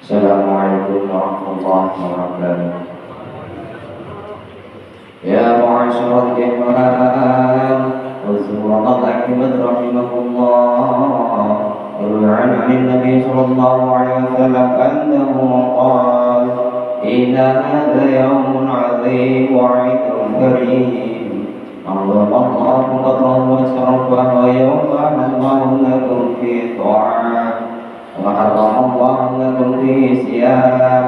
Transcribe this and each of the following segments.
Assalamualaikum warahmatullahi wabarakatuh. Ya ma'asyiral ikhwan, uzkurullah rahimakumullah. An Nabi sallallahu alaihi wasallam annahu qala inna hadha yawmun 'azim wa 'idun karim. Allahu qadrahu wa sharafahu wa yawma Allahu lakum fi ta'am وحرم الله لكم فيه صيام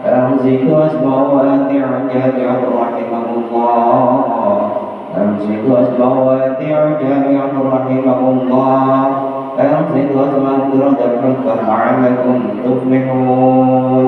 فأمسكوا أسبوات جامعة رحمه الله أمسكوا أسبوات جامعة رحمه الله أمسكوا أسبوات رجب لعلكم تفلحون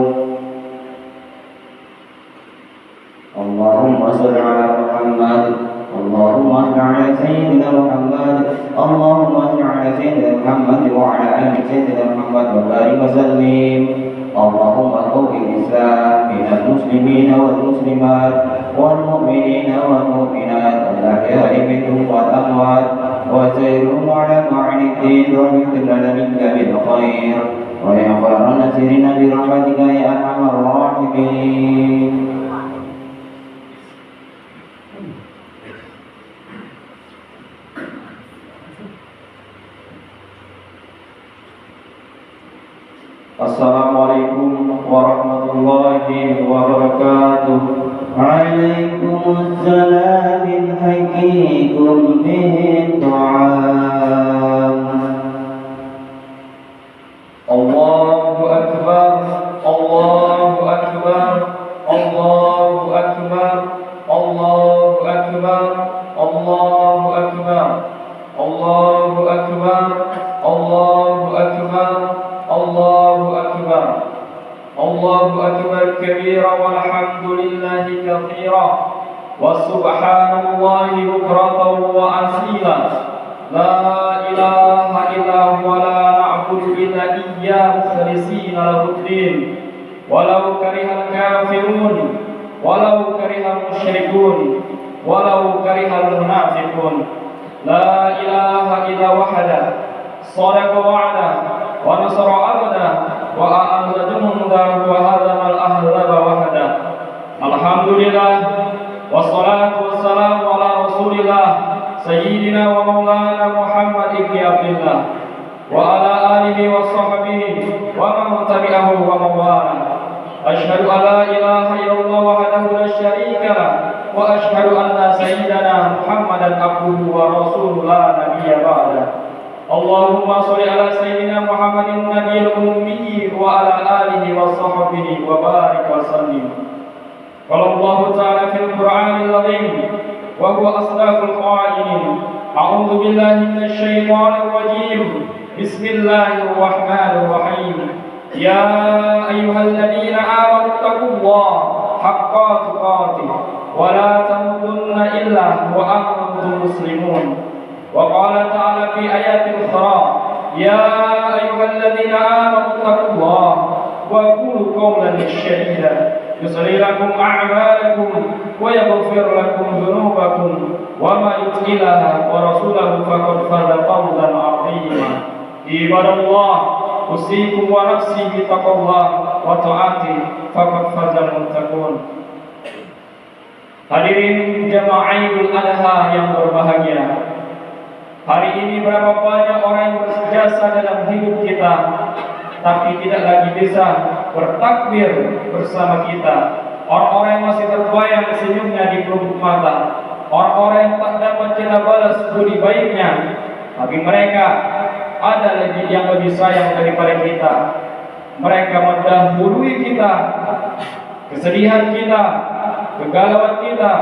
اللهم صل على محمد اللهم صل على سيدنا محمد اللهم صل على سيدنا محمد وعلى آل سيدنا محمد وبارك وسلم اللهم قو الإسلام من المسلمين والمسلمات والمؤمنين والمؤمنات الأحياء منهم والأموات وسيرهم على معن الدين واكتب لنا منك بالخير ويا خير ناصرين برحمتك يا أرحم الراحمين. Assalamualaikum warahmatullahi wabarakatuh. Waalaikumsalam hakikum bitta'am. Allahu akbar, Allahu akbar, Allahu akbar, Allahu akbar, Allahu akbar, Allahu akbar, Allahu akbar. Allahu akbar, Allahu akbar kabira walhamdulillahi katsira wa subhanallahi bukratan wa asila. La ilaha illa huwa la na'budu illa iyyahu mukhlisina lahu-d-din walau karihal kafirun walau karihal musyrikun walau karihal munafiqun. La ilaha illa wahda sadaqa wa'da wa nasara abada wa a'adha jundahu wa hadama al-ahzaba wahda. Alhamdulillah wassalatu wassalamu ala rasulillah sayyidina wa maulana Muhammad ibn Abdullah wa ala alihi wa sahbihi wa man tabi'ahu wa mawala. Ashhadu an la ilaha illallah wahdahu la syarika lah wa ashhadu anna sayyidana Muhammadan abduhu wa rasuluhu la nabiyya ba'da. Allahumma sholli ala sayyidina Muhammadin nabiyil ummi wa ala alihi wa sahbihi wa barik wa sallim. Qala Allah ta'ala fil Qur'anil azim wa huwa asdaqul qa'ilin. A'udzu billahi minasy syaithanir rajim. Bismillahir rahmanir rahim. Ya ayyuhalladzina amanu taqullaha haqqa tuqatih wa la tamutunna illa wa antum muslimun. وقال تعالى في آيات أخرى يا أيها الذين آمنوا اتقوا الله وقولوا قولا سديدا يصلح لكم أعمالكم ويغفر لكم ذنوبكم ومن يطع الله ورسوله فقد فاز فوزا عظيما. عباد الله أوصيكم ونفسي بتقوى الله وطاعته فقد فاز المتقون. Hadirin jamaah Idul Adha yang berbahagia, hari ini berapa banyak orang yang berjasa dalam hidup kita, tapi tidak lagi bisa bertakbir bersama kita. Orang-orang yang masih terbayang senyumnya di pelupuk mata, orang-orang yang tak dapat kita balas budi baiknya, tapi mereka ada yang lebih sayang daripada kita. Mereka mendahului kita, kesedihan kita, kegalauan kita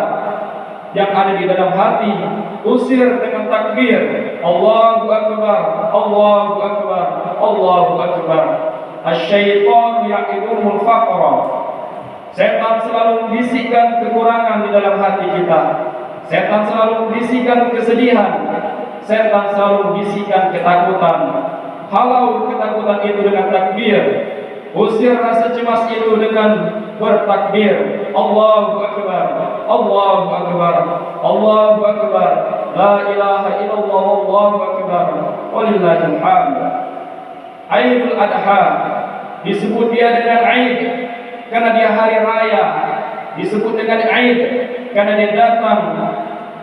yang ada di dalam hati, usir dengan takbir Allahu akbar, Allahu akbar, Allahu akbar. Asy-syaitanu ya'iduhumul faqra. Setan selalu membisikkan kekurangan di dalam hati kita. Setan selalu membisikkan kesedihan. Setan selalu membisikkan ketakutan. Halau ketakutan itu dengan takbir. Usir rasa cemas itu dengan bertakbir Allahu akbar, Allahu akbar, Allahu akbar. La ilaha illallah, Allahu akbar. Walillahil hamd. Idul Adha disebut dia dengan Aid karena dia hari raya, disebut dengan Aid karena dia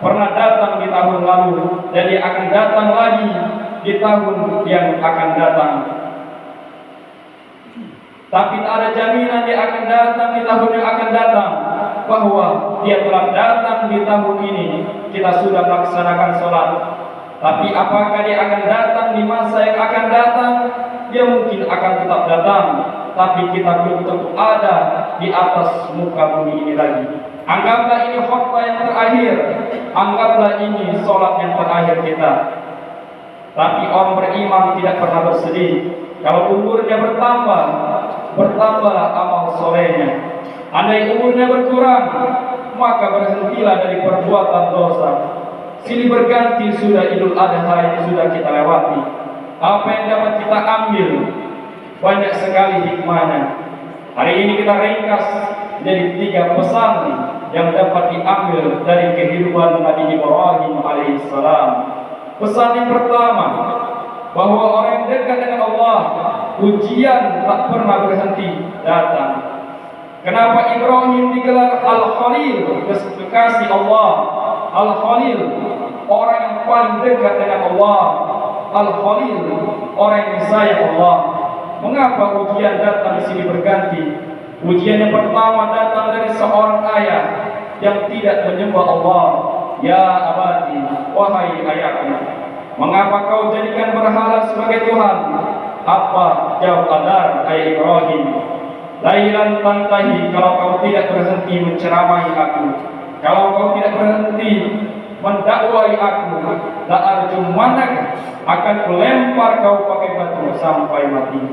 pernah datang di tahun lalu dan dia akan datang lagi di tahun yang akan datang. Tapi tak ada jaminan dia akan datang di tahun yang akan datang, bahwa dia telah datang di tahun ini kita sudah melaksanakan sholat. Tapi apakah dia akan datang di masa yang akan datang? Dia mungkin akan tetap datang, tapi kita belum tentu ada di atas muka bumi ini lagi. Anggaplah ini khutbah yang terakhir, anggaplah ini sholat yang terakhir kita. Tapi orang beriman tidak pernah bersedih. Kalau umurnya bertambahlah amal solehnya. Andai umurnya berkurang, maka berhentilah dari perbuatan dosa. Silih berganti sudah Idul Adha yang sudah kita lewati. Apa yang dapat kita ambil? Banyak sekali hikmahnya. Hari ini kita ringkas jadi 3 pesan yang dapat diambil dari kehidupan Nabi Ibrahim alaihissalam. Pesan yang pertama, bahwa orang yang dekat dengan Allah, ujian tak pernah berhenti datang. Kenapa Ibrahim digelar Al-Khalil, kekasih Allah? Al-Khalil, orang yang paling dekat dengan Allah. Al-Khalil, orang yang disayang Allah. Mengapa ujian datang di sini berganti? Ujian yang pertama datang dari seorang ayah yang tidak menyembah Allah. Ya abadi, wahai ayahku, mengapa kau jadikan berhala sebagai Tuhan? Apa jawab Adar, ayah Ibrahim? Lailan tantahi, kalau kau tidak berhenti menceramahi aku, kalau kau tidak berhenti mendakwai aku, la arjumanak, akan kulempar kau pakai batu sampai mati.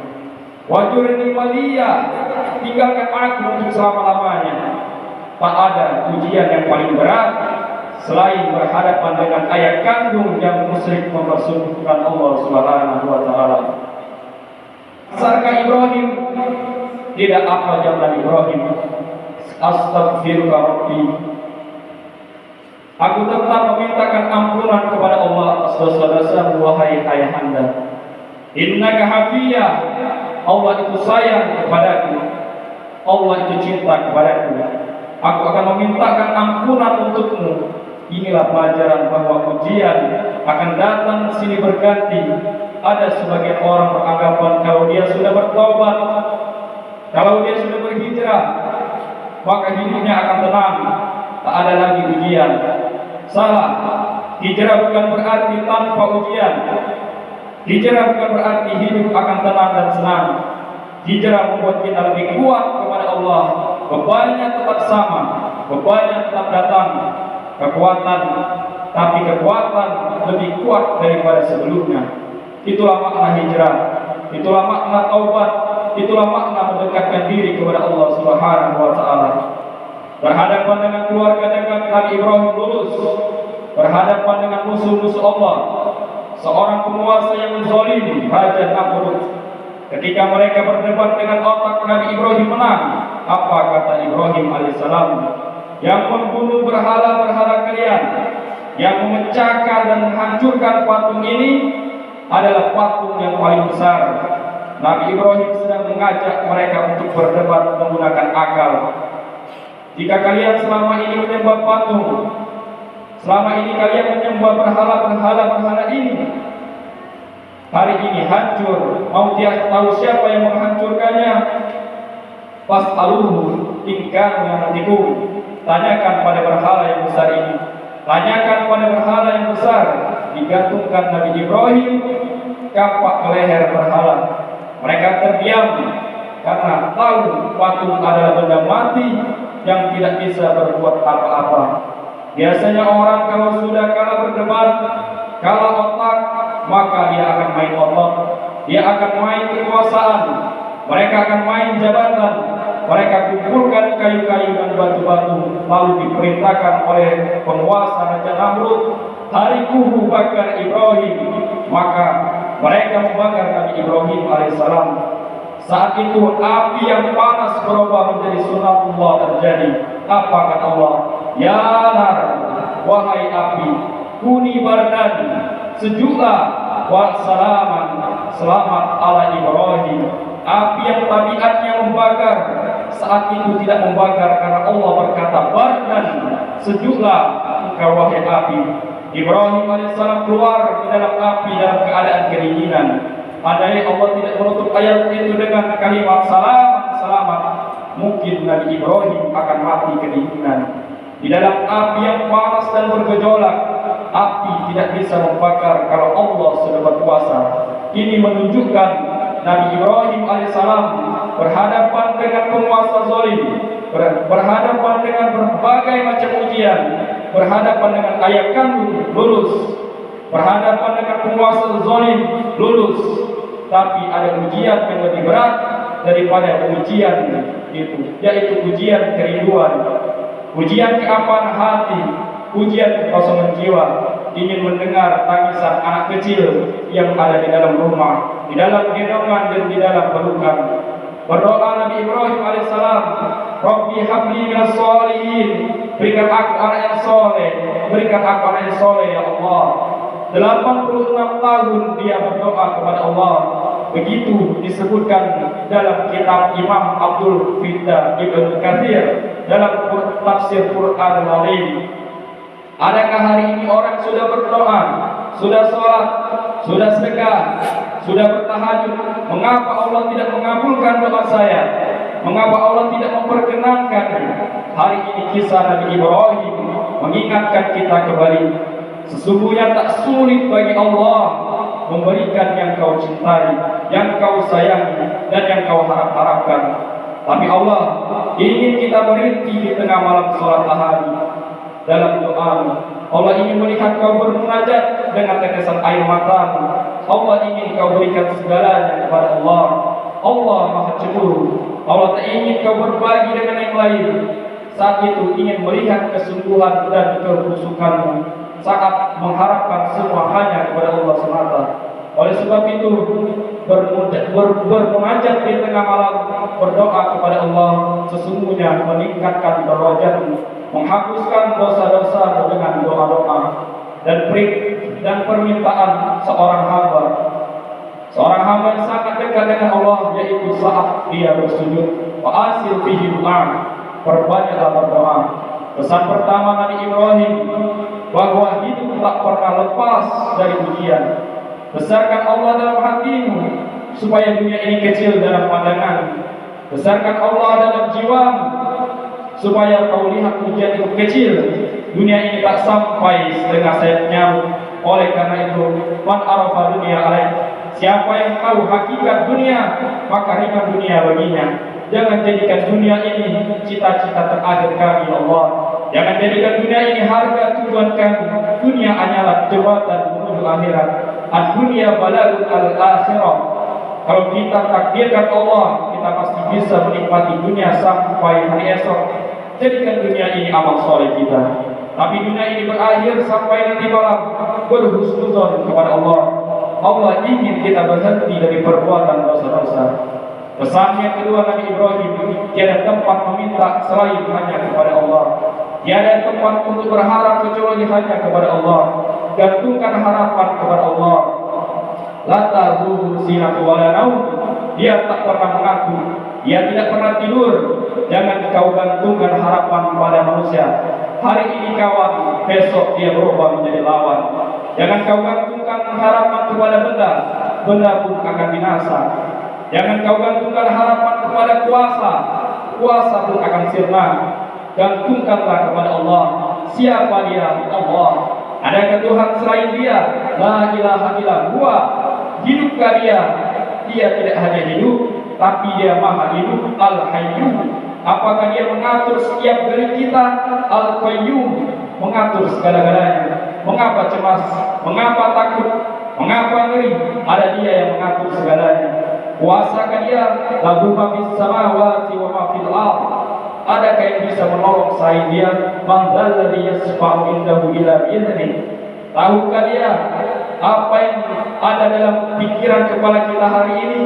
Wajurni maliya, tinggalkan aku untuk selama-lamanya. Tak ada ujian yang paling berat selain berhadapan dengan ayah kandung yang musyrik mempersekutukan Allah Subhanahu wa taala. Sarka Ibrahim, tidak apa jawaban Ibrahim? Astaghfiruka Rabbi. Aku tetap memintakan ampunan kepada Allah atas dosa-dosa wahai ayahanda. Innaka hafiyah, Allah itu sayang kepadaku, Allah itu cinta kepadaku. Aku akan memintakan ampunan untukmu. Inilah pelajaran bahwa ujian akan datang sini berganti. Ada sebagian orang beranggapan kalau dia sudah bertobat, kalau dia sudah berhijrah, maka hidupnya akan tenang, tak ada lagi ujian. Salah. Hijrah bukan berarti tanpa ujian. Hijrah bukan berarti hidup akan tenang dan senang. Hijrah membuat kita lebih kuat kepada Allah. Bebannya tetap sama, bebannya tetap datang, tapi kekuatan lebih kuat daripada sebelumnya. Itulah makna hijrah, itulah makna taubat, itulah makna mendekatkan diri kepada Allah Subhanahu wa taala. Berhadapan dengan keluarga dekat Nabi Ibrahim lulus, berhadapan dengan musuh-musuh Allah, seorang penguasa yang zalim, Raja Namrud. Ketika mereka berdebat dengan otak, Nabi Ibrahim menang. Apa kata Ibrahim alaihissalam? Yang membunuh berhala-berhala kalian, yang memecahkan dan menghancurkan patung ini adalah patung yang paling besar. Nabi Ibrahim sedang mengajak mereka untuk berdebat menggunakan akal. Jika kalian selama ini menyembah patung, selama ini kalian menyembah berhala ini, hari ini hancur. Mau dia tahu siapa yang menghancurkannya? Fas'aluhu in kanu yantiqun. Tanyakan pada berhala yang besar ini. Tanyakan pada berhala yang besar. Digantungkan Nabi Ibrahim kapak ke leher berhala. Mereka terdiam karena tahu patung adalah benda mati yang tidak bisa berbuat apa-apa. Biasanya orang kalau sudah kalah berdebat, kalah otak, maka dia akan main otot, dia akan main kekuasaan, mereka akan main jabatan, mereka kumpulkan kayu-kayu dan batu-batu, lalu diperintahkan oleh penguasa Raja Namrud, hari kubu bakar Ibrahim, maka mereka membakar Nabi Ibrahim alaihissalam. Saat itu api yang panas berubah menjadi sunatullah terjadi. Apa kata Allah? Ya nar, wahai api, kuni bardan, sejuklah, wa salaman, selamat ala Ibrahim. api yang tabiatnya membakar, saat itu tidak membakar karena Allah berkata, "Bardan, sejuklah engkau wahai api." Ibrahim alaihissalam keluar di dalam api dalam keadaan kedinginan. Andai Allah tidak menutup ayat itu dengan kalimat selamat, selamat, mungkin Nabi Ibrahim akan mati kedinginan. Di dalam api yang panas dan bergejolak, api tidak bisa membakar kalau Allah sudah berkuasa. Ini menunjukkan Nabi Ibrahim alaihissalam berhadapan dengan penguasa zalim, berhadapan dengan berbagai macam ujian, berhadapan dengan ayah kandung lulus, berhadapan dengan penguasa zalim lulus, tapi ada ujian yang lebih berat daripada ujian itu, yaitu ujian kerinduan, ujian keampaan hati, ujian kekosongan jiwa, ingin mendengar tangisan anak kecil yang ada di dalam rumah, di dalam gendongan dan di dalam pelukan. Berdoa Nabi Ibrahim alaihissalam, "Rabbi habli minas sholihin," berikan aku anak yang soleh, berikan aku anak yang soleh ya Allah. 86 tahun dia berdoa kepada Allah. Begitu disebutkan dalam kitab Imam Abdul Fidda Ibn Katsir dalam tafsir Quran Al-Azim. Adakah hari ini orang sudah berdoa, sudah sholat, sudah sedekah, sudah bertahajud, mengapa Allah tidak mengabulkan doa saya? Mengapa Allah tidak memperkenankan? Hari ini kisah Nabi Ibrahim mengingatkan kita kembali, sesungguhnya tak sulit bagi Allah memberikan yang kau cintai, yang kau sayangi, dan yang kau harapkan. Tapi Allah ingin kita berhenti di tengah malam sholat tahajud dalam doa. Allah ingin melihat kau bermunajat dengan tetesan air mata. Allah ingin kau berikan segalanya kepada Allah. Allah Maha Cemburu. Allah tak ingin kau berbagi dengan yang lain. Saat itu ingin melihat kesungguhan dan kekhusukanmu saat mengharapkan semua hanya kepada Allah semata. Oleh sebab itu bermunajat di tengah malam, berdoa kepada Allah sesungguhnya meningkatkan derajatmu, menghapuskan dosa-dosa dengan doa-doa dan permintaan seorang hamba. Seorang hamba yang sangat dekat dengan Allah, yaitu saat dia bersujud. Wa asil fihi du'a, perbanyaklah berdoa. Pesan pertama Nabi Ibrahim, bahwa hidup tak pernah lepas dari ujian. Besarkan Allah dalam hatimu, supaya dunia ini kecil dalam pandangan. Besarkan Allah dalam jiwamu, supaya kau lihat ujian itu kecil. Dunia ini tak sampai setengah sayap nyamuk. Oleh karena itu, man arafa dunia alaih, siapa yang tahu hakikat dunia, maka ringan dunia baginya. Jangan jadikan dunia ini cita-cita terakhir kami, ya Allah. Jangan jadikan dunia ini harga tujuan kami. Dunia hanyalah jembatan menuju akhirat. Ad-dunya balagul al-akhirah. Kalau kita takdirkan Allah, kita pasti bisa menikmati dunia sampai hari esok. Jadikan dunia ini amal soleh kita. Tapi dunia ini berakhir sampai nanti malam. Berhusnuzon kepada Allah. Allah ingin kita berhenti dari perbuatan dosa-dosa. Pesan yang kedua Nabi Ibrahim, tiada tempat meminta selain hanya kepada Allah. Tiada tempat untuk berharap kecuali hanya kepada Allah. Gantungkan harapan kepada Allah. La ta'khudhuhu sinatun wa la naum. Dia tak pernah mengaku, dia tidak pernah tidur. Jangan kau gantungkan harapan pada manusia. Hari ini kawan, besok dia berubah menjadi lawan. Jangan kau gantungkan harapan kepada benda, benda pun akan binasa. Jangan kau gantungkan harapan kepada kuasa, kuasa pun akan sirna. Gantungkanlah kepada Allah. Siapa dia? Allah. Adakah Tuhan selain dia? La ilaha illa huwa. Hidupkah dia? Dia tidak hanya hidup, tapi dia maha hidup, Al-Hayyu. Apakah dia mengatur setiap gerak kita? Al-Qayyum, mengatur segala-galanya. Mengapa cemas? Mengapa takut? Mengapa ngeri? Ada dia yang mengatur segalanya. Kuasakah dia? Lahu ma fis samawati wa ma fil ardh. Adakah yang bisa menolong selain dia? Man dzalladzi yashfa'u indahu illa bi'idhnihi. Tahukah dia apa yang ada dalam pikiran kepala kita hari ini?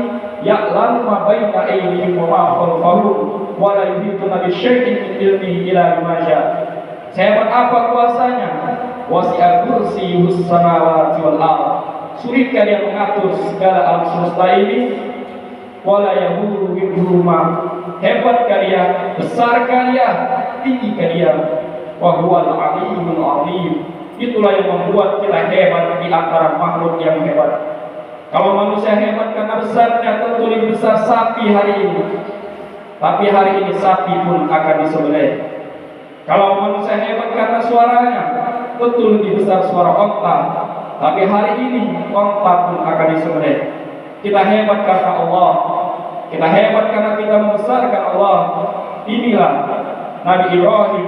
Ya'lamu ma baina aydihim wa ma khalfahum wa la yuhituna bi syai'in min ilmihi illa bima syaa'. Sehebat apa kuasanya? Wasi'a kursiyyuhus samawati wal ardh. Sulitkah dia mengatur segala alam semesta ini? wala yahulu hibruhuma. Hebat kalian, besar kalian, tinggi kalian. Wa huwal aliyyul azim. Itulah yang membuat kita hebat di antara makhluk yang hebat. Kalau manusia hebat karena besarnya, tentu lebih besar sapi hari ini. Tapi hari ini sapi pun akan disembelih. Kalau manusia hebat karena suaranya, tentu lebih besar suara onta. Tapi hari ini onta pun akan disembelih. Kita hebat karena Allah. Kita hebat karena kita membesarkan Allah. Inilah Nabi Ibrahim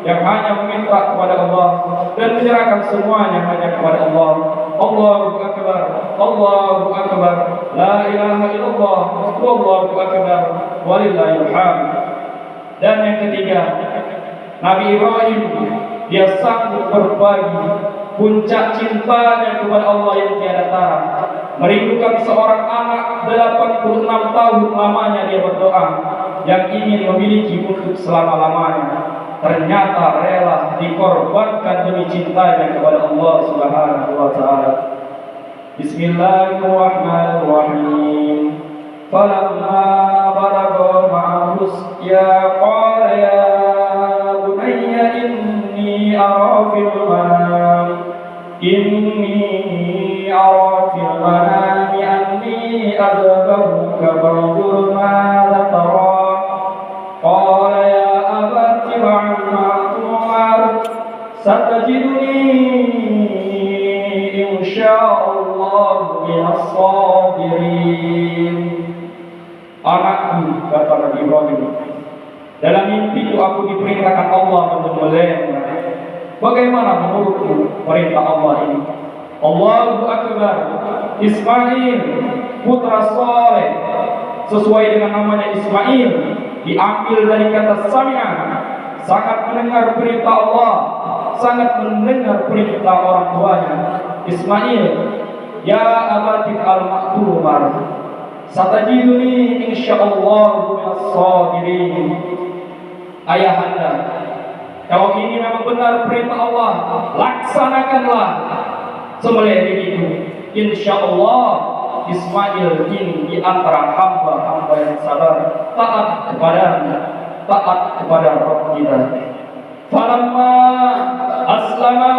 yang hanya meminta kepada Allah dan menyerahkan semuanya hanya kepada Allah. Allahu Akbar, Allahu Akbar, la ilaha illallah, wallahu akbar, walillahil hamd. Dan yang ketiga, Nabi Ibrahim, dia sanggup berbagi puncak cintanya kepada Allah yang tiada tara. Merindukan seorang anak 86 tahun lamanya dia berdoa, yang ingin memiliki untuk selama-lamanya. Ternyata rela dikorbankan demi cintanya kepada Allah Subhanahu wa taala. Bismillahirrahmanirrahim. Falamma balagha ma'ahu ya qala ya bunayya inni ara fil manam anni azbahuka fanzur madza tara. Qala ya abati fa'al tu'mar satajiduni insyaallah minas sabirin. Anakku, kata Nabi Ibrahim, dalam mimpiku aku diperintahkan Allah untuk menyembelihmu. Bagaimana menurutmu perintah Allah ini? Allahu Akbar. Ismail, putra soleh, sesuai dengan namanya Ismail, diambil dari kata sami'a, sangat mendengar perintah Allah, sangat mendengar perintah orang tuanya. Ismail, ya abati al-ma'tumar satajiduni insyaallah minas sabirin. Ayahanda, kalau ini memang benar perintah Allah, laksanakanlah sembelih itu. Insyaallah Ismail ini di antara hamba-hamba yang sabar, taat kepada Rabb kita. Falamma aslama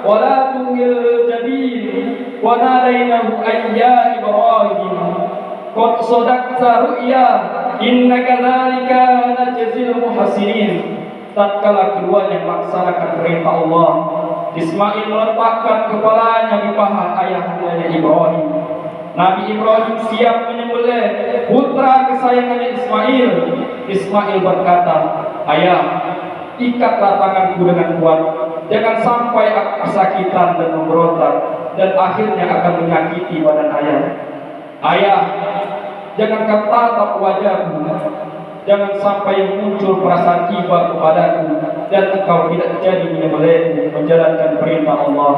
wa la tuhil jabin wa nadainahu ayya Ibrahim qad sadaqta ru'ya innaka dzalika najzil muhsinin. Tatkala keduanya melaksanakan perintah Allah, Ismail meletakkan kepalanya di paha ayahandanya Ibrahim. Nabi Ibrahim siap menyembelih putra kesayangannya Ismail. Ismail berkata, ayah, ikatlah tanganku dengan kuat, jangan sampai aku kesakitan dan memberontak dan akhirnya akan menyakiti badan ayah. Ayah, jangan kau tatap wajahku, jangan sampai muncul perasaan iba kepadaku dan engkau tidak jadi menyembelihku menjalankan perintah Allah.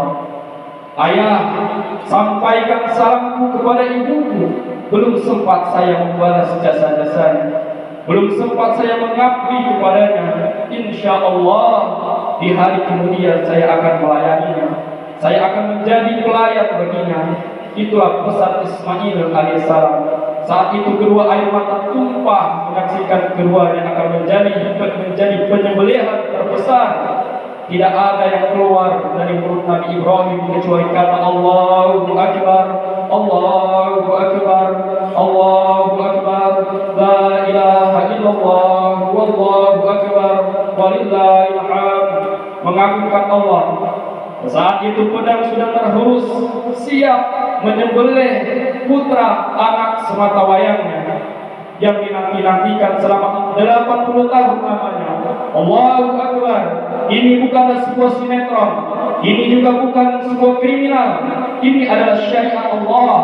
Ayah, sampaikan salamku kepada ibuku. Belum sempat saya membalas jasa-jasanya, belum sempat saya mengabdi kepadanya. Insya Allah di hari kemudian saya akan melayaninya, saya akan menjadi pelayan baginya. Itulah pesan Ismail alaihissalam. Saat itu kedua air mata tumpah menyaksikan keduanya akan menjadi penyembelihan terbesar. Tidak ada yang keluar dari mulut Nabi Ibrahim kecuali kata Allahu Akbar, Allahu Akbar, Allahu Akbar, la ilaha illallah, wallahu akbar, walillahil hamd. Mengagungkan Allah. Saat itu pedang sudah terhunus, siap menyembelih putra anak semata wayangnya yang dinanti-nantikan selama 80 tahun lamanya. Allahu Akbar. Ini bukanlah sebuah sinetron, ini juga bukan sebuah kriminal. Ini adalah syariat Allah,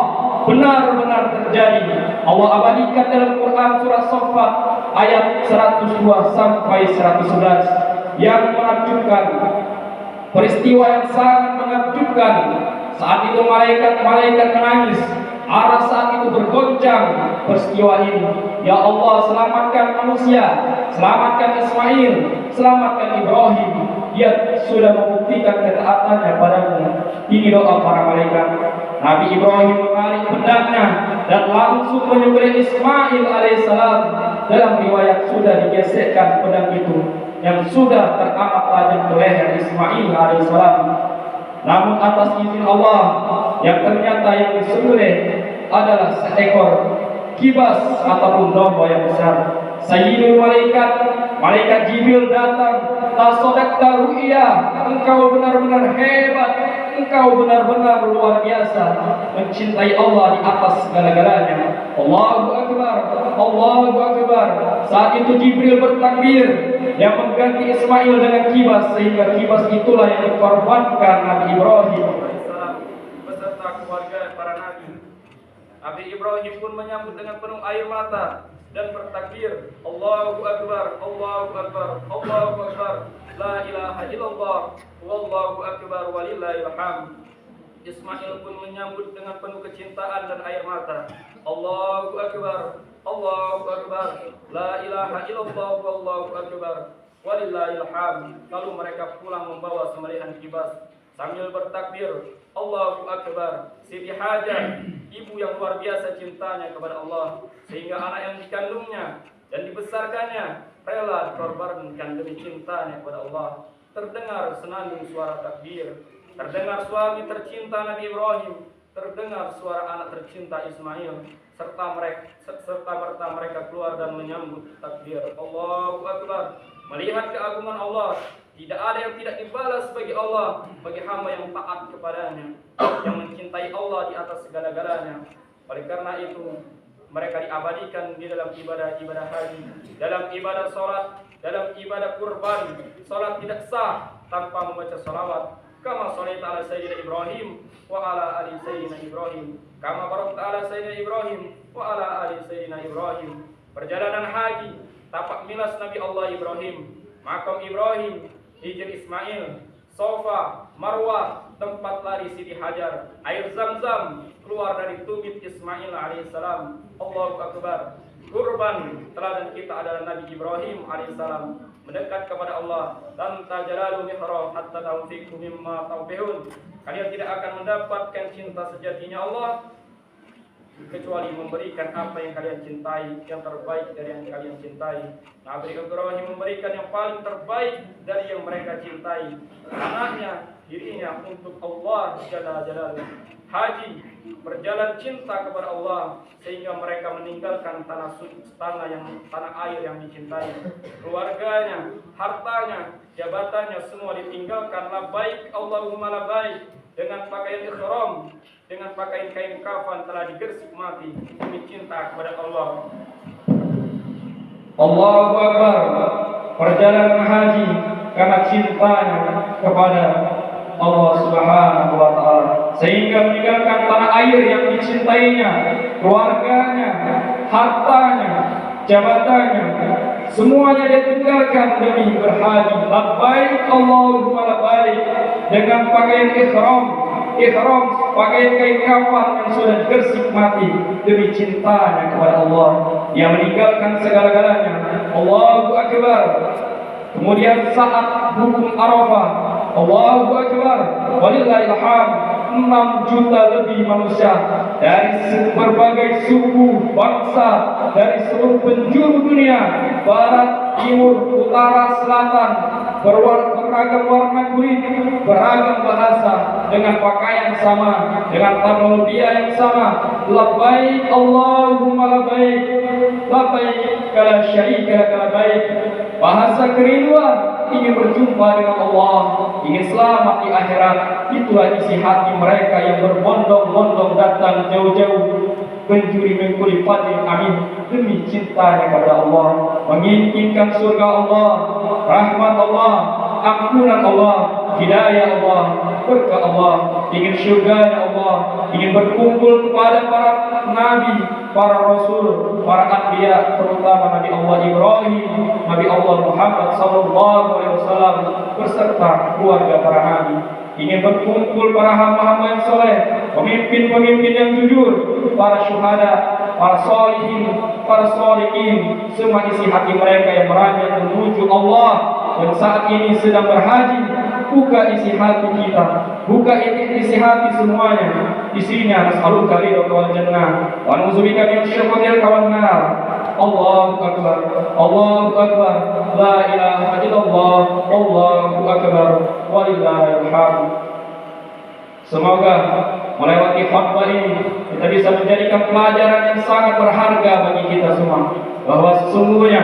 benar-benar terjadi. Allah abadikan dalam Quran surah Saffat ayat 102 sampai 111 yang menakjubkan. Peristiwa yang sangat menakjubkan. Saat itu malaikat menangis. Arah saat itu bergoncang peristiwa ini. Ya Allah, selamatkan manusia, selamatkan Ismail, selamatkan Ibrahim. Dia sudah membuktikan ketaatannya padamu. Ini doa para malaikat. Nabi Ibrahim menarik pedangnya dan langsung menyembelih Ismail alaihissalam. Dalam riwayat sudah digesekkan pedang itu yang sudah teramat tajam ke leher Ismail alaihissalam. Namun atas izin Allah, yang ternyata yang disembelih adalah seekor kibas ataupun domba yang besar. Sayyidul malaikat, malaikat Jibril datang. Tasodakta ru'ya, engkau benar-benar hebat, engkau benar-benar luar biasa, mencintai Allah di atas segala-galanya. Allahu Akbar, Allahu Akbar. Saat itu Jibril bertakbir yang mengganti Ismail dengan kibas, sehingga kibas itulah yang dikorbankan Nabi Ibrahim beserta keluarga para nabi. Nabi Ibrahim pun menyambut dengan penuh air mata dan bertakbir, Allahu Akbar, Allahu Akbar, Allahu Akbar, la ilaha illallah, wallahu akbar, walillahil hamd. Ismail pun menyambut dengan penuh kecintaan dan air mata, Allahu Akbar, Allahu Akbar, la ilaha illallah, wallahu akbar, walillahil hamd. Lalu mereka pulang membawa sembelihan kibas sambil bertakbir, Allahu Akbar. Siti Hajar, ibu yang luar biasa cintanya kepada Allah, sehingga anak yang dikandungnya dan dibesarkannya rela dikorbankan demi cintanya kepada Allah. Terdengar senandung suara takbir, terdengar suami tercinta Nabi Ibrahim, terdengar suara anak tercinta Ismail, serta mereka keluar dan menyambut takbir, Allahu Akbar. Melihat keagungan Allah, tidak ada yang tidak dibalas bagi Allah, bagi hamba yang taat kepadanya, yang mencintai Allah di atas segala-galanya. Oleh karena itu, mereka diabadikan di dalam ibadah-ibadah haji, dalam ibadah sholat, dalam ibadah kurban. Sholat tidak sah tanpa membaca sholawat. Kama sholaita ala sayyidina Ibrahim wa ala ali sayyidina Ibrahim, kama barakta ala sayyidina Ibrahim wa ala ali sayyidina Ibrahim. Perjalanan haji, tapak milas Nabi Allah Ibrahim, makam Ibrahim, hijr Ismail, Sofa, Marwah, tempat lari Siti Hajar, air Zam-Zam keluar dari tumit Ismail alaihissalam. Allahu Akbar. Kurban teladan kita adalah Nabi Ibrahim alaihissalam, mendekat kepada Allah. Dan tajalalu mihrab hatta tawfiqu mimma tawbihun. Kalian tidak akan mendapatkan cinta sejatinya Allah kecuali memberikan apa yang kalian cintai, yang terbaik dari yang kalian cintai. Nabi Ibrahim memberikan yang paling terbaik dari yang mereka cintai, anaknya, dirinya, untuk Allah Jalla Jalaluhu. Haji, berjalan cinta kepada Allah, sehingga mereka meninggalkan tanah air yang dicintai, keluarganya, hartanya, jabatannya, semua ditinggalkan. Labbaik Allahumma labbaik, dengan pakaian ihram, dengan pakaian kain kafan telah digersik mati demi cinta kepada Allah. Allahu Akbar. Perjalanan haji karena cintanya kepada Allah Subhanahu wa taala, sehingga meninggalkan tanah air yang dicintainya, keluarganya, hartanya, jabatannya, semuanya dia tinggalkan demi berhaji. Labbaik Allahumma labbaik, dengan pakaian ihram, pakaian kain kafan yang sudah digersik mati demi cintanya kepada Allah. Dia meninggalkan segala-galanya. Allahu Akbar. Kemudian saat hukum Arafah, Allahu Akbar, walillahil hamd. 6 juta lebih manusia dari berbagai suku, bangsa, dari seluruh penjuru dunia, barat, timur, utara, selatan, beragam warna kulit, beragam bahasa, dengan pakaian sama, dengan teknologi yang sama. Labbaik Allahumma labbaik, labbaik la syarika lak labbaik. Bahasa kerinduan, ingin berjumpa dengan Allah, ingin selamat di akhirat. Itulah isi hati mereka yang berbondong-bondong datang jauh-jauh pencuri mengkuli fadil amin demi cintanya kepada Allah, menginginkan surga Allah, rahmat Allah, ampunan Allah, hidayah Allah, berkah Allah, ingin surga Allah, ingin berkumpul kepada para nabi, para rasul, para anbiya, terutama Nabi Allah Ibrahim, Nabi Allah Muhammad sallallahu alaihi wasallam beserta keluarga para nabi. Ingin berkumpul para hamba-hamba yang soleh, pemimpin-pemimpin yang jujur, para syuhada, para solihin, para solihin, semua isi hati mereka yang merajat menuju Allah. Dan saat ini sedang berhaji, buka isi hati kita, buka isi hati semuanya. isinya nas'aluka ridhaka wal jannah wa na'udzubika min syarri wan nar. Allahu akbar, Allahu akbar, la ilaha illallah, Allahu akbar, walillahil hamd. Semoga melewati khutbah ini kita bisa menjadikan pelajaran yang sangat berharga bagi kita semua, bahwa sesungguhnya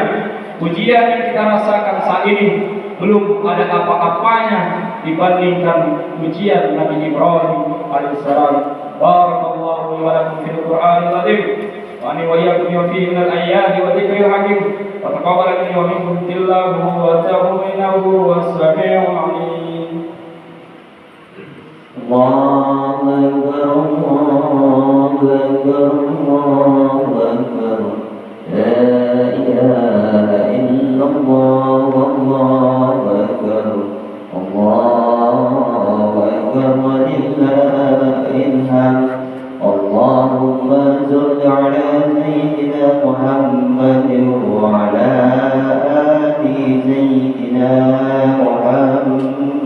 ujian yang kita rasakan saat ini belum ada apa-apanya dibandingkan ujian Nabi Ibrahim alaihissalam. Barakallahu li wa lakum fil Qur'anil azim wa ani wa iyyakum bima fihi minal ayati wa dzikril hakim wa taqabbal minni wa minkum tillahu wa ta'awwinahu was-sami'ul 'alim. Allahu Akbar, Allahu Akbar, Allahu Akbar. La ilaha illallah, Allahu Akbar, Allahu Akbar, walillahil hamd. Allahumma shalli ala sayyidina Muhammad wa ala ali sayyidina Muhammad.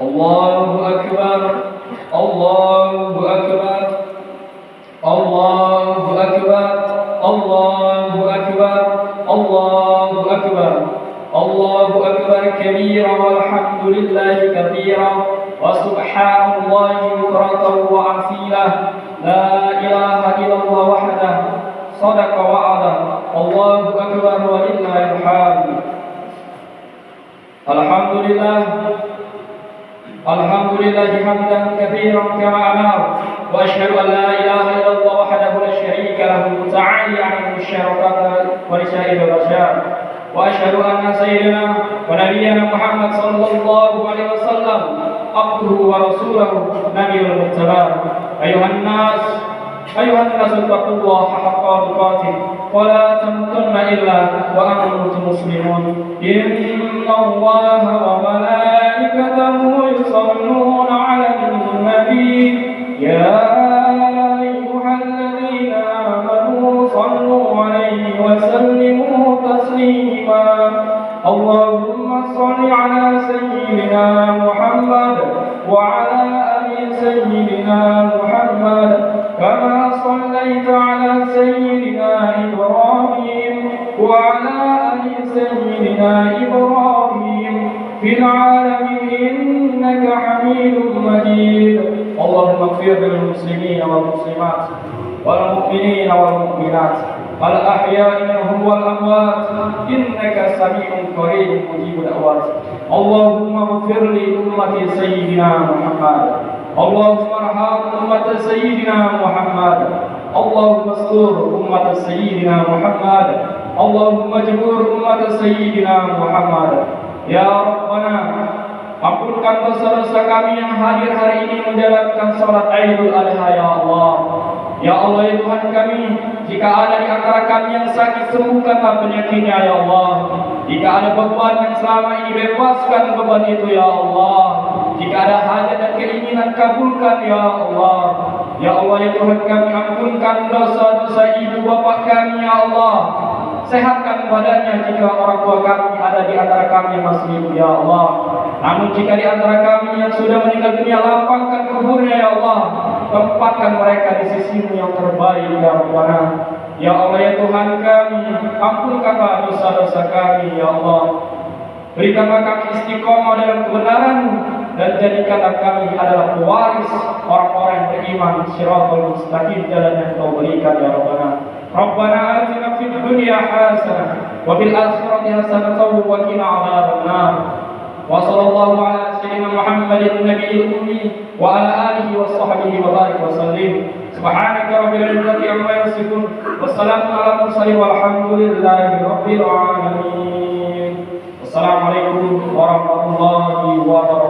Allahu akbar, Allahu akbar, Allahu akbar, Allahu akbar, Allahu akbar, Allahu akbar kabira walhamdulillahi katsira wa subhanallahi bukratan wa asila. La ilaha illallah wahdah sadaqa wa'ada. Allahu akbar walillahil hamd. Alhamdulillah, alhamdulillahi hamdan katsiran kama amara wa asyhadu an la ilaha illallah wahdahu la syarika lahu ta'ala 'an musyarakati wa lisa'il bashar wa asyhadu anna sayyidina wa nabiyyana Muhammad sallallahu alaihi wasallam abduhu wa rasuluhu nabiyul murtaba. Ayuhan nas taqullaha haqqa tuqatih wa la tamutunna illa wa antum muslimun. Inna Allaha wa malaikatahu yusalluna 'alan nabi ya ayyuhalladzina amanu sallu 'alaihi wa sallimu taslima. Allahumma shalli 'ala sayyidina Muhammad wa 'ala ali sayyidina Muhammad kama shallaita 'ala sayyidina Ibrahim wa 'ala ali sayyidina Ibrahim fil 'alamin innaka Hamidum Majid. Allahumma ighfir lil muslimina wal muslimat wal mu'minina wal mu'minat al-ahya'i minhum wal amwat innaka sami'un qaribun mujibud da'wat. Allahumma ighfir li ummati sayyidina Muhammad, Allahumma arham ummata sayyidina Muhammad, Allahumma astur ummata sayyidina Muhammad, Allahumma jabur ummata sayyidina Muhammad. Ya Rabbana, ampunkan dosa-dosa kami yang hadir hari ini menjalankan salat Idul Adha ya Allah. Ya Allah ya Tuhan kami, jika ada di antara kami yang sakit, sembuhkanlah penyakitnya ya Allah. Jika ada beban yang selama ini, bebaskan beban itu ya Allah. Jika ada hajat dan keinginan, kabulkan ya Allah. Ya Allah ya Tuhan kami, ampunkan dosa-dosa ibu bapak kami ya Allah. Sehatkan badannya jika orang tua kami ada di antara kami yang masih hidup ya Allah. Namun jika di antara kami yang sudah meninggal dunia, lapangkan kuburnya ya Allah. Tempatkan mereka di sisimu yang terbaik ya Rabbana. Ya Allah ya Tuhan kami, ampunkanlah dosa-dosa kami ya Allah. Berikanlah kami istiqomah dalam kebenaran-Mu dan jadikanlah kami adalah pewaris orang-orang yang beriman shiratal mustaqim, jalan yang Kau berikan ya Rabbana. Rabbana atina fid dunya hasanah wa fil akhirati hasanah wa qina adzabannar. Wa sallallahu ala sayyidina Muhammadin nabiyil ummi wa ala alihi wa sahbihi wa barik wa sallim. Subhanaka rabbil izzati amma yasifun wa salamun ala mursalin walhamdulillahi rabbil alamin. Wassalamualaikum warahmatullahi wabarakatuh.